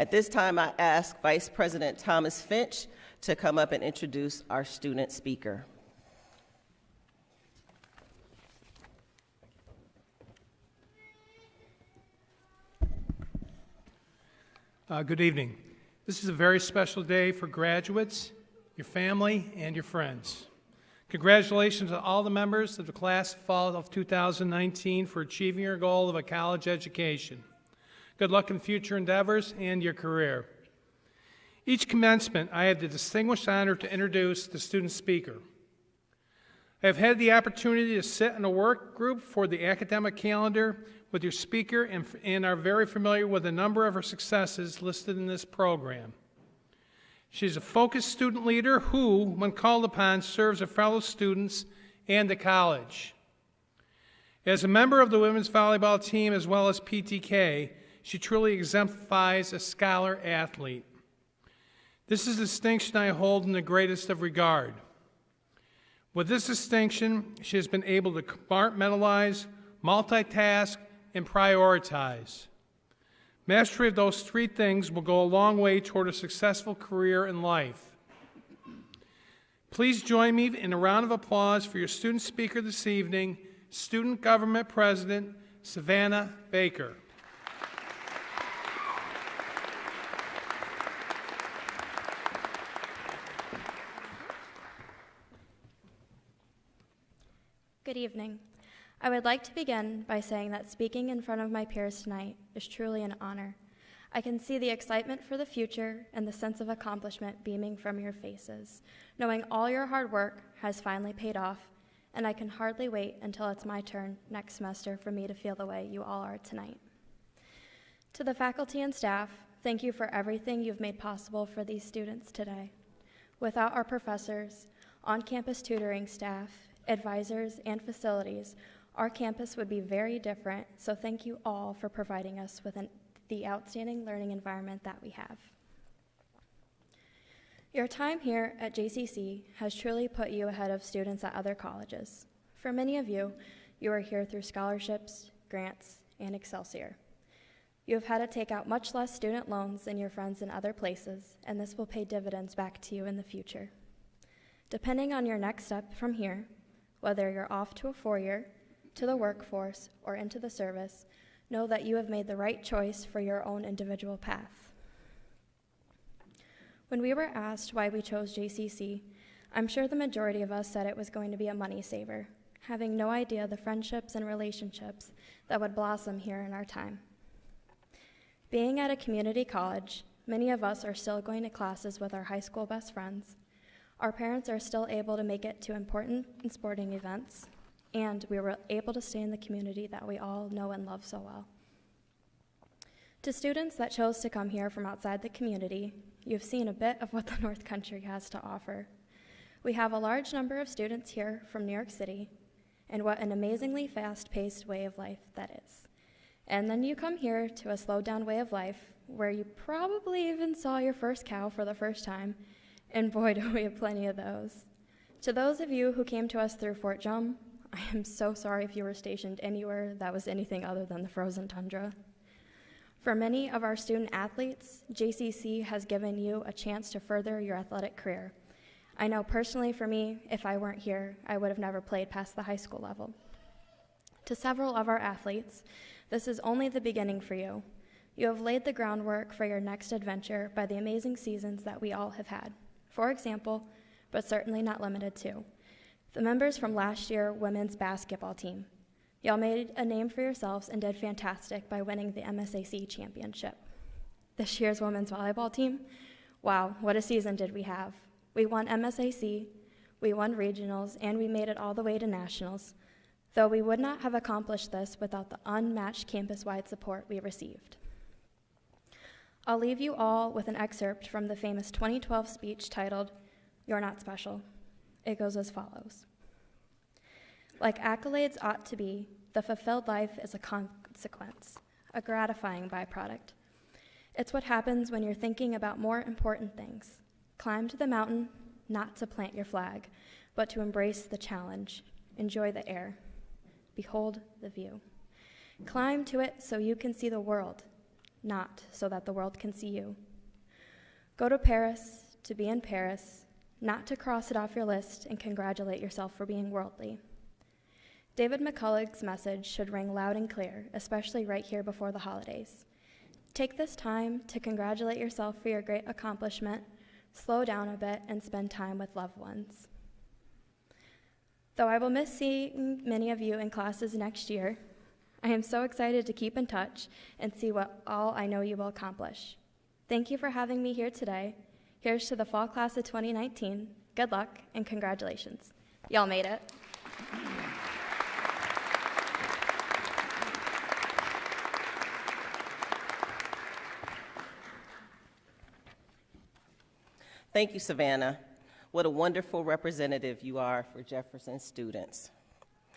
At this time, I ask Vice President Thomas Finch to come up and introduce our student speaker. Good evening. This is a very special day for graduates, your family, and your friends. Congratulations to all the members of the class of fall of 2019 for achieving your goal of a college education. Good luck in future endeavors and your career. Each commencement, I have the distinguished honor to introduce the student speaker. I have had the opportunity to sit in a work group for the academic calendar with your speaker and are very familiar with a number of her successes listed in this program. She's a focused student leader who, when called upon, serves her fellow students and the college. As a member of the women's volleyball team as well as PTK, she truly exemplifies a scholar athlete. This is a distinction I hold in the greatest of regard. With this distinction, she has been able to compartmentalize, multitask, and prioritize. Mastery of those three things will go a long way toward a successful career in life. Please join me in a round of applause for your student speaker this evening, Student Government President Savannah Baker. Good evening. I would like to begin by saying that speaking in front of my peers tonight is truly an honor. I can see the excitement for the future and the sense of accomplishment beaming from your faces, knowing all your hard work has finally paid off, and I can hardly wait until it's my turn next semester for me to feel the way you all are tonight. To the faculty and staff, thank you for everything you've made possible for these students today. Without our professors, on-campus tutoring staff, advisors, and facilities, our campus would be very different, so thank you all for providing us with the outstanding learning environment that we have. Your time here at JCC has truly put you ahead of students at other colleges. For many of you, you are here through scholarships, grants, and Excelsior. You have had to take out much less student loans than your friends in other places, and this will pay dividends back to you in the future. Depending on your next step from here, whether you're off to a four-year, to the workforce, or into the service, know that you have made the right choice for your own individual path. When we were asked why we chose JCC, I'm sure the majority of us said it was going to be a money saver, having no idea the friendships and relationships that would blossom here in our time. Being at a community college, many of us are still going to classes with our high school best friends. Our parents are still able to make it to important and sporting events, and we were able to stay in the community that we all know and love so well. To students that chose to come here from outside the community, you've seen a bit of what the North Country has to offer. We have a large number of students here from New York City, and what an amazingly fast-paced way of life that is. And then you come here to a slowed-down way of life where you probably even saw your first cow for the first time, and boy, do we have plenty of those. To those of you who came to us through Fort Drum, I am so sorry if you were stationed anywhere that was anything other than the frozen tundra. For many of our student athletes, JCC has given you a chance to further your athletic career. I know personally for me, if I weren't here, I would have never played past the high school level. To several of our athletes, this is only the beginning for you. You have laid the groundwork for your next adventure by the amazing seasons that we all have had. For example, but certainly not limited to, the members from last year's women's basketball team. Y'all made a name for yourselves and did fantastic by winning the MSAC championship. This year's women's volleyball team, wow, what a season did we have. We won MSAC, we won regionals, and we made it all the way to nationals, though we would not have accomplished this without the unmatched campus-wide support we received. I'll leave you all with an excerpt from the famous 2012 speech titled, "You're Not Special." It goes as follows. Like accolades ought to be, the fulfilled life is a consequence, a gratifying byproduct. It's what happens when you're thinking about more important things. Climb to the mountain, not to plant your flag, but to embrace the challenge. Enjoy the air. Behold the view. Climb to it so you can see the world, not so that the world can see you. Go to Paris to be in Paris, not to cross it off your list and congratulate yourself for being worldly. David McCullough's message should ring loud and clear, especially right here before the holidays. Take this time to congratulate yourself for your great accomplishment, slow down a bit, and spend time with loved ones. Though I will miss seeing many of you in classes next year, I am so excited to keep in touch and see what all I know you will accomplish. Thank you for having me here today. Here's to the fall class of 2019. Good luck and congratulations. Y'all made it. Thank you, Savannah. What a wonderful representative you are for Jefferson students.